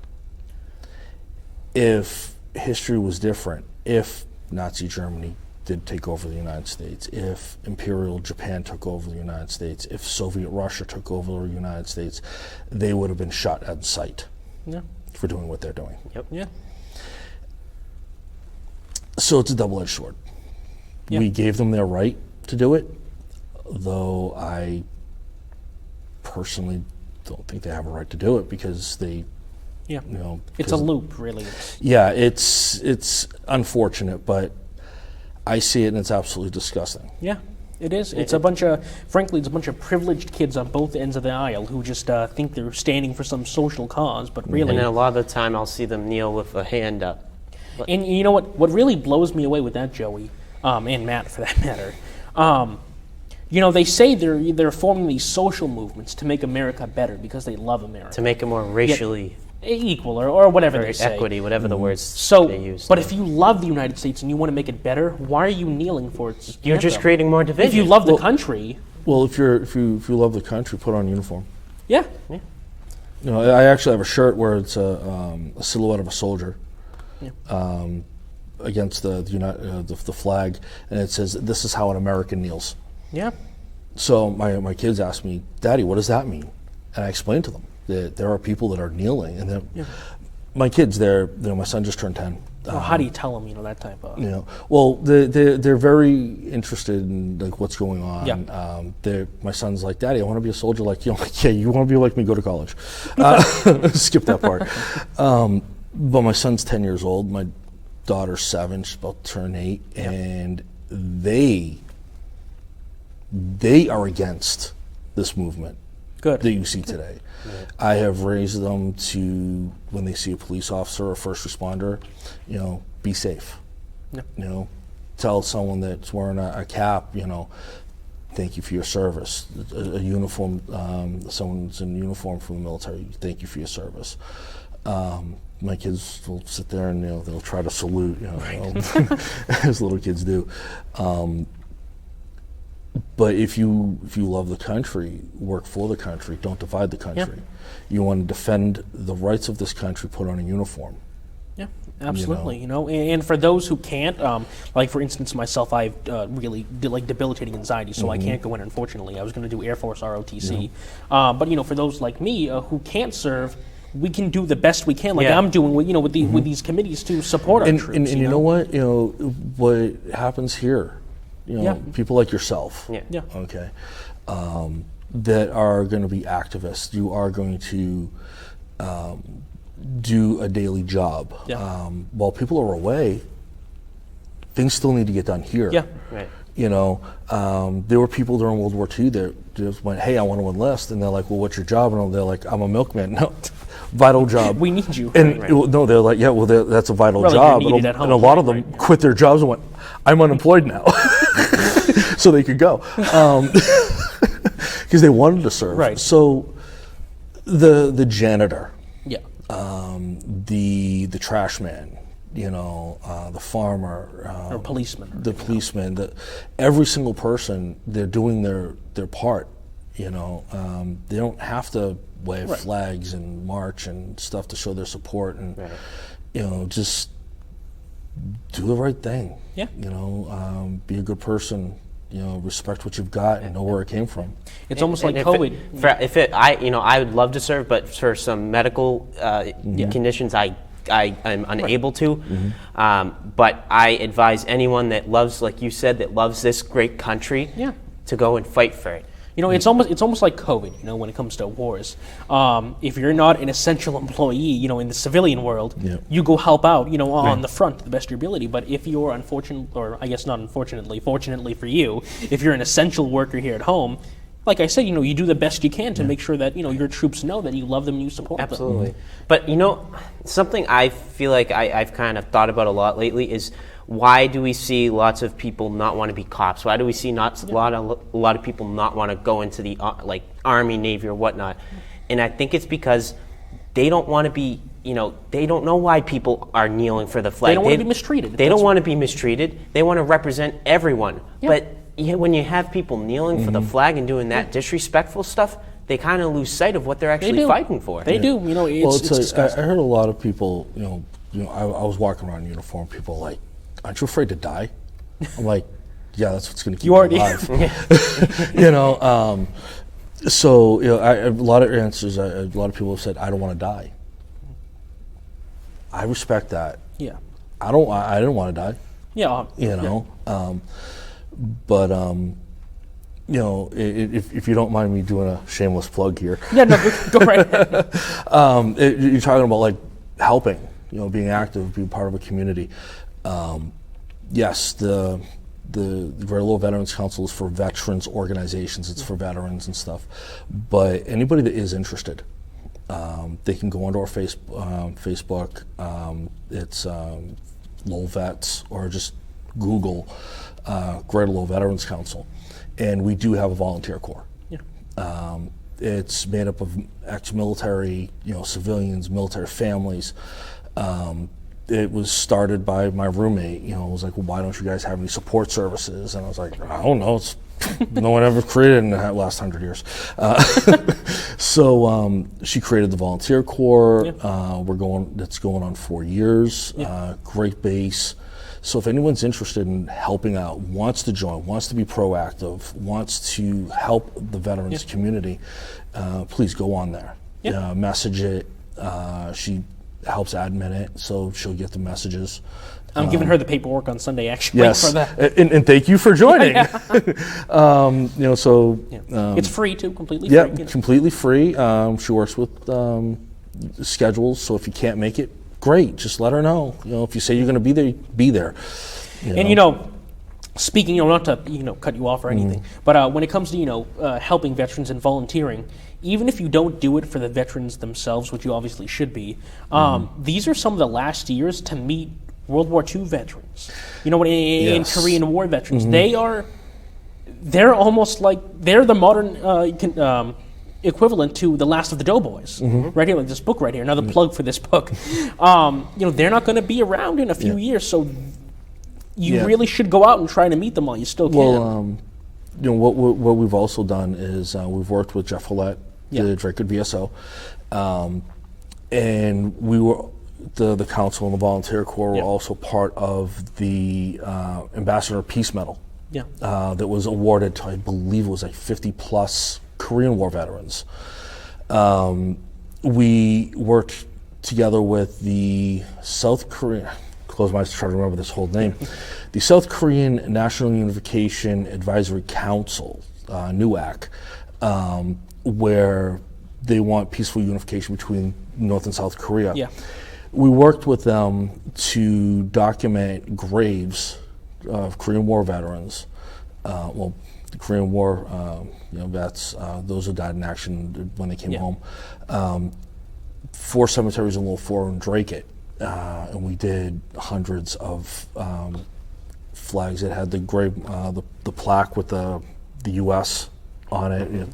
If history was different, if Nazi Germany did take over the United States, if Imperial Japan took over the United States, if Soviet Russia took over the United States, they would have been shot at sight for doing what they're doing. Yep. Yeah. So it's a double-edged sword. Yeah. We gave them their right to do it, though I personally don't think they have a right to do it because they, Yeah. you know, It's a loop, really. yeah, it's unfortunate, but I see it and it's absolutely disgusting. Yeah, it is. It's a bunch of privileged kids on both ends of the aisle who just think they're standing for some social cause, but really. And then a lot of the time I'll see them kneel with a hand up. And you know what really blows me away with that, Joey, and Matt for that matter, you know, they say they're forming these social movements to make America better because they love America. To make it more racially equal or whatever they say. equity, whatever the words So, they use. but if you love the United States and you want to make it better, why are you kneeling for its You're just anthem? creating more division. If you love the country, Well, if you love the country, put on a uniform. yeah. You know, I actually have a shirt where it's a silhouette of a soldier against the flag, and it says, "This is how an American kneels." Yeah. So my kids ask me, "Daddy, what does that mean?" And I explain to them that there are people that are kneeling, and my kids, my son just turned 10. Well, how do you tell them, that type of... Well, they're very interested in like what's going on. Yeah. My son's like, "Daddy, I want to be a soldier like you." I'm like, "Yeah, you want to be like me? Go to college." Skip that part. But my son's 10 years old. My daughter's 7. She's about to turn 8, and they are against this movement Good. that you see today. I have raised them to, when they see a police officer or a first responder, be safe. Tell someone that's wearing a cap, thank you for your service. A uniform, someone's in uniform from the military, thank you for your service. My kids will sit there and they'll try to salute, as little kids do. But if you love the country, work for the country, don't divide the country. You want to defend the rights of this country, put on a uniform. Yeah, absolutely. And for those who can't, like for instance myself, I have really debilitating anxiety, so I can't go in. Unfortunately, I was going to do Air Force ROTC, but for those like me who can't serve, we can do the best we can, like I'm doing with these committees to support our troops. And you know what? What happens here. People like yourself, okay, that are going to be activists. You are going to do a daily job. While people are away, things still need to get done here. Yeah, right. There were people during World War II that just went, "Hey, I want to enlist," and they're like, "Well, what's your job?" And they're like, "I'm a milkman." No, vital job. We need you. And no, they're like, "Yeah, well, that's a vital job." And a lot of them quit their jobs and went, "I'm unemployed now," so they could go because they wanted to serve. Right. So the janitor, the trash man, the farmer, or policeman, the policeman, every single person, they're doing their part. They don't have to wave flags and march and stuff to show their support, and just do the right thing. Yeah. Be a good person. Respect what you've got and know where it came from. It's almost like COVID. I would love to serve, but for some medical conditions, I'm unable to. But I advise anyone that loves, like you said, that loves this great country, to go and fight for it. It's almost like COVID, when it comes to wars. If you're not an essential employee, in the civilian world, you go help out, on the front to the best of your ability. But if you're unfortunate, or I guess not unfortunately, fortunately for you, if you're an essential worker here at home, like I said, you do the best you can to make sure that your troops know that you love them and you support them. Absolutely. But something I feel like I've kind of thought about a lot lately is, why do we see lots of people not want to be cops? Why do we see a lot of people not want to go into the like Army, Navy, or whatnot? And I think it's because they don't want to be, they don't know why people are kneeling for the flag. They don't want to be mistreated. They don't want to be mistreated. They want to represent everyone. Yeah. But when you have people kneeling for the flag and doing that disrespectful stuff, they kind of lose sight of what they're actually fighting for. They do. It's disgusting. I heard a lot of people, I was walking around in uniform, people like, aren't you afraid to die? I'm like, yeah, that's what's going to keep you alive. So a lot of answers. A lot of people have said, I don't want to die. I respect that. Yeah. I didn't want to die. Yeah. But if you don't mind me doing a shameless plug here. Yeah, no, go right ahead. You're talking about like helping, being active, being part of a community. Yes, the Greater Lowell Veterans Council is for veterans organizations. It's for veterans and stuff. But anybody that is interested, they can go onto our Facebook. It's Lowell Vets, or just Google Greater Lowell Veterans Council, and we do have a volunteer corps. Yeah. It's made up of ex-military, civilians, military families. It was started by my roommate. It was like, well, why don't you guys have any support services? And I was like, I don't know. It's no one ever created in the last 100 years. So she created the volunteer corps. That's going on 4 years. Great base. So if anyone's interested in helping out, wants to join, wants to be proactive, wants to help the veterans community, please go on there. Message it. She helps admin it, so she'll get the messages. I'm giving her the paperwork on Sunday, actually. Yes, for that. And thank you for joining. It's free too, completely free. Yeah, completely free. She works with schedules, so if you can't make it, great. Just let her know. If you say you're going to be there, be there. And speaking, not to cut you off or anything, but when it comes to helping veterans and volunteering, even if you don't do it for the veterans themselves, which you obviously should be, these are some of the last years to meet World War II veterans. And Korean War veterans. They're almost like they're the modern equivalent to the last of the Doughboys. Right here, like this book right here. Another plug for this book. They're not going to be around in a few years, so you really should go out and try to meet them while you still can. Well, what we've also done is we've worked with Jeff Follett, the Drakewood VSO, and we were the council and the volunteer corps were also part of the Ambassador Peace Medal that was awarded to, I believe it was like 50 plus Korean War veterans. We worked together with the South Korean, close my eyes to try to remember this whole name, the South Korean National Unification Advisory Council, NUAC, where they want peaceful unification between North and South Korea. Yeah. We worked with them to document graves of Korean War veterans, the Korean War vets, those who died in action when they came home. 4 cemeteries in Lowell, 4 in Drakewood, and we did hundreds of flags that had the grave, the plaque with the U.S. on it,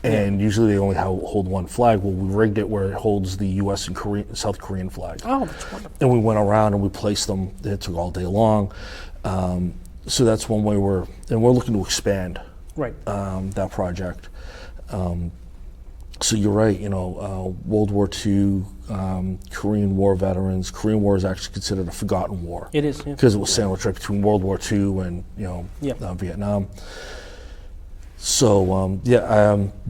and usually they only hold one flag. Well, we rigged it where it holds the U.S. and South Korean flag. Oh, that's wonderful. And we went around and we placed them. It took all day long. So that's one way we're looking to expand that project. So you're right, World War II, Korean War veterans. Korean War is actually considered a forgotten war. It is, because it was sandwiched right between World War II and Vietnam. So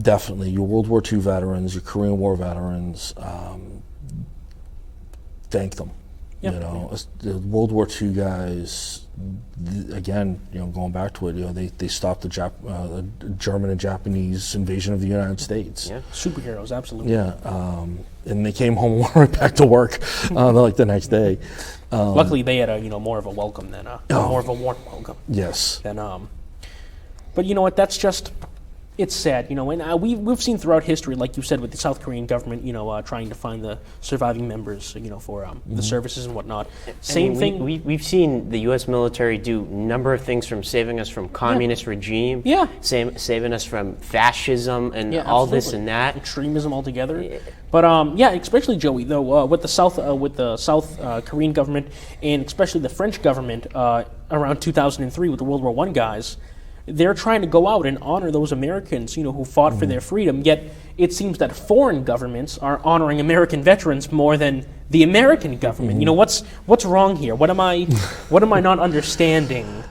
definitely your World War II veterans, your Korean War veterans, thank them. The World War II guys, again, going back to it, they stopped the German and Japanese invasion of the United States. Yeah, superheroes, absolutely. Yeah, and they came home and went right back to work, like the next day. Luckily, they had a more of a welcome than more of a warm welcome. Yes. But you know what? That's just It's sad, and we've seen throughout history, like you said, with the South Korean government, trying to find the surviving members, for the services and whatnot. Same thing. We've seen the U.S. military do a number of things, from saving us from communist regime, saving us from fascism, and all this and that, extremism altogether. But especially Joey, though, with the South Korean government, and especially the French government around 2003 with the World War I guys. They're trying to go out and honor those Americans, who fought for their freedom. Yet it seems that foreign governments are honoring American veterans more than the American government. What's wrong here? What am I not understanding?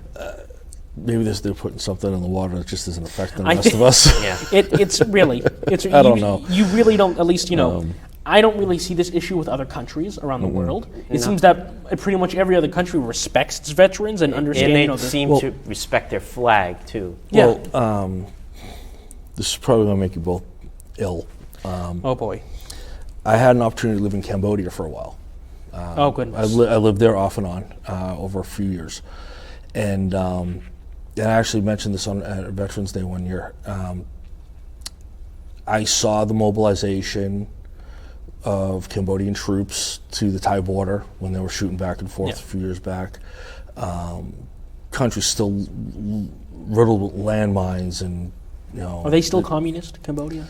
Maybe they're putting something in the water that just isn't affecting the rest of us. Yeah. It's really. I don't know. You really don't. At least I don't really see this issue with other countries around the world. It seems that pretty much every other country respects its veterans and understands. And they seem to respect their flag too. Yeah. Well, this is probably going to make you both ill. Oh boy. I had an opportunity to live in Cambodia for a while. Oh goodness. I lived there off and on over a few years, and I actually mentioned this on Veterans Day one year. I saw the mobilization of Cambodian troops to the Thai border when they were shooting back and forth a few years back. Country's still riddled with landmines, and Are they still communist, Cambodia?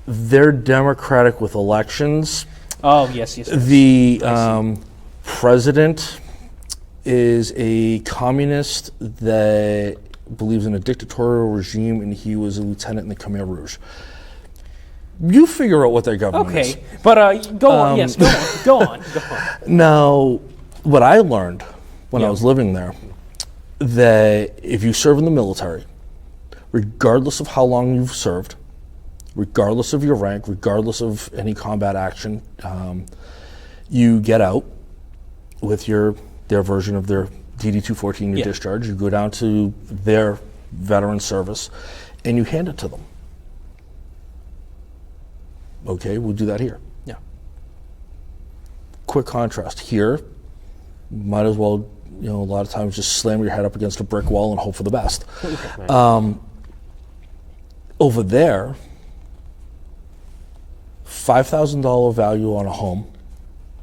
They're democratic with elections. Oh yes. The president is a communist that believes in a dictatorial regime, and he was a lieutenant in the Khmer Rouge. You figure out what their government is. Okay, but go on. Yes, go on. Now, what I learned when I was living there, that if you serve in the military, regardless of how long you've served, regardless of your rank, regardless of any combat action, you get out with their version of their DD-214, your discharge. You go down to their veteran service, and you hand it to them. Okay, we'll do that here. Yeah. Quick contrast. Here, might as well, a lot of times just slam your head up against a brick wall and hope for the best. Over there, $5,000 value on a home.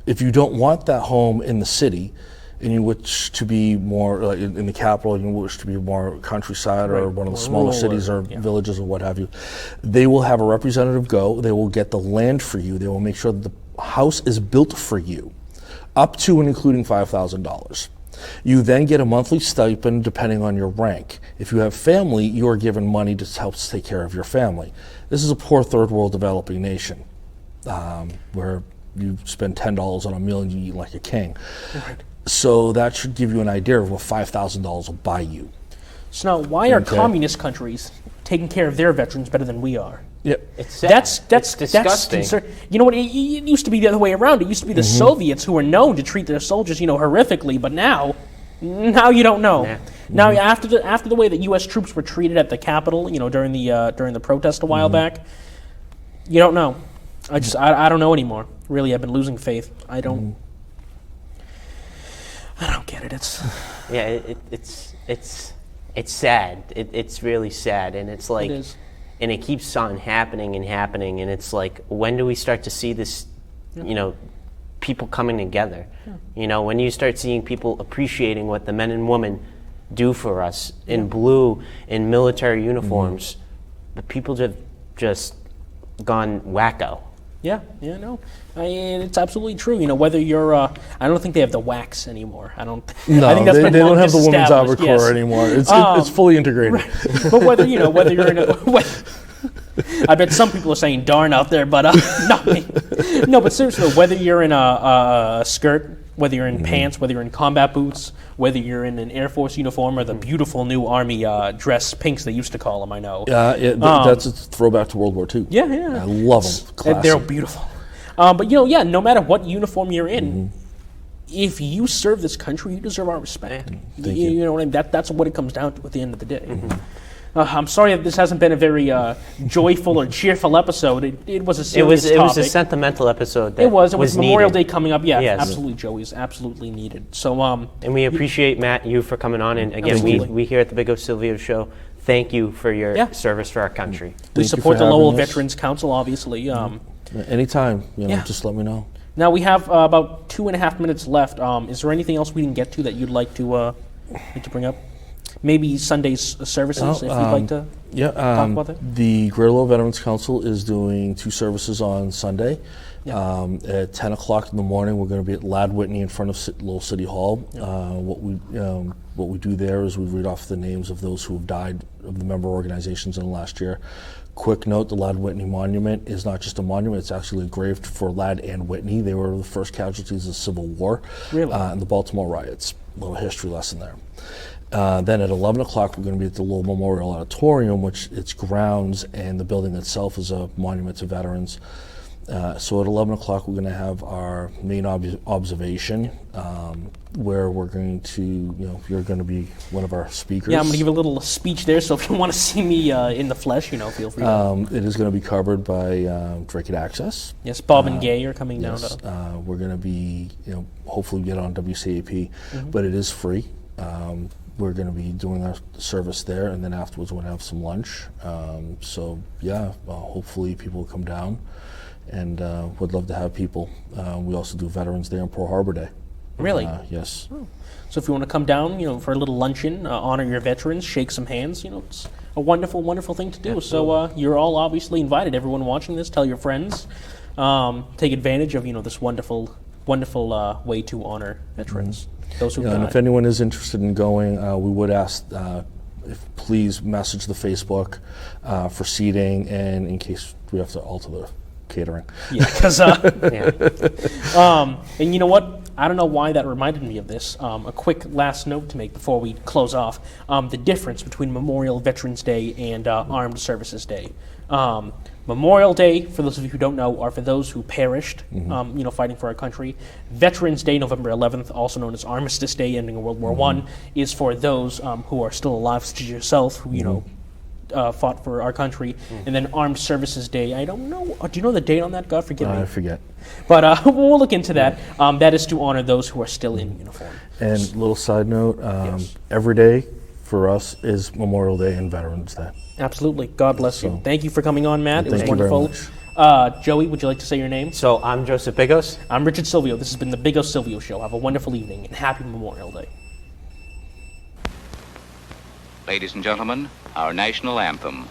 If you don't want that home in the city, and you wish to be more in the capital, and you wish to be more countryside or one of the smaller cities or villages or what have you, they will have a representative go. They will get the land for you. They will make sure that the house is built for you, up to and including $5,000. You then get a monthly stipend depending on your rank. If you have family, you are given money to help take care of your family. This is a poor third world developing nation, where you spend $10 on a meal and you eat like a king. Right. So that should give you an idea of what $5,000 will buy you. So now, why are communist countries taking care of their veterans better than we are? Yep. That's disgusting. You know what? It used to be the other way around. It used to be the Soviets who were known to treat their soldiers, horrifically. But now you don't know. Nah. Now after the way that U.S. troops were treated at the Capitol, during the protest a while back, you don't know. I don't know anymore. Really, I've been losing faith. I don't get it. It's sad. It's really sad, and it's like, it is. And it keeps on happening, and it's like, when do we start to see this? People coming together. When you start seeing people appreciating what the men and women do for us in blue, in military uniforms, the people have just gone wacko. Yeah, no, it's absolutely true. Whether you're, I don't think they have the wax anymore. I think that's they don't have the women's Abercrombie anymore. It's fully integrated. Right. But whether you're in a, I bet some people are saying "darn" out there, but not me. No, but seriously, whether you're in a skirt, whether you're in pants, whether you're in combat boots, whether you're in an Air Force uniform or the beautiful new Army dress pinks they used to call them, I know. That's a throwback to World War II. Yeah. I love them. Classic. They're beautiful. But no matter what uniform you're in, if you serve this country, you deserve our respect. Thank you. You know what I mean? That's what it comes down to at the end of the day. I'm sorry that this hasn't been a very joyful or cheerful episode. It was a serious topic. It was a sentimental episode. It was Memorial needed. Day coming up. Yeah, yes. Absolutely, Joey. Is absolutely needed. So, and we appreciate, Matt, you for coming on. And again, we here at the Bigos Silvio Show thank you for your service for our country. We support the Lowell Veterans Council, obviously. Anytime, just let me know. Now we have about 2.5 minutes left. Is there anything else we didn't get to that you'd like to bring up? Maybe Sunday's services, if you'd like to talk about that. The Greater Lowell Veterans Council is doing 2 services on Sunday. At 10 o'clock in the morning, we're going to be at Ladd Whitney in front of Lowell City Hall. What we do there is we read off the names of those who have died of the member organizations in the last year. Quick note, the Ladd Whitney Monument is not just a monument, it's actually engraved for Ladd and Whitney. They were the first casualties of the Civil War and the Baltimore riots. A little history lesson there. Then at 11 o'clock, we're going to be at the Lowell Memorial Auditorium, which its grounds and the building itself is a monument to veterans. So at 11 o'clock, we're going to have our main observation, where we're going to, you're going to be one of our speakers. Yeah, I'm going to give a little speech there, so if you want to see me in the flesh, feel free to. It is going to be covered by Drake Access. Yes, Bob and Gay are coming down. We're going to be, hopefully get on WCAP, but it is free. We're going to be doing our service there, and then afterwards we're going to have some lunch. Hopefully people will come down, and would love to have people. We also do Veterans Day on Pearl Harbor Day. Really? Yes. Oh. So if you want to come down, for a little luncheon, honor your veterans, shake some hands, it's a wonderful, wonderful thing to do. Absolutely. So you're all obviously invited. Everyone watching this, tell your friends. Take advantage of, this wonderful, wonderful way to honor veterans. Those who and if anyone is interested in going, we would ask if please message the Facebook for seating, and in case we have to alter the catering. Yeah, because and you know what? I don't know why that reminded me of this. A quick last note to make before we close off: the difference between Memorial Veterans Day and Armed Services Day. Memorial Day, for those of you who don't know, are for those who perished, fighting for our country. Veterans Day, November 11th, also known as Armistice Day, ending World War I, is for those who are still alive, such as yourself, who fought for our country. And then Armed Services Day, I don't know. Do you know the date on that? God forgive me. I forget. But we'll look into that. That is to honor those who are still in uniform. And little side note, every day for us is Memorial Day and Veterans Day. Absolutely. God bless you. Thank you for coming on, Matt. It was wonderful. Joey, would you like to say your name? So I'm Joseph Bigos. I'm Richard Silvio. This has been the Bigos Silvio Show. Have a wonderful evening and happy Memorial Day. Ladies and gentlemen, our national anthem.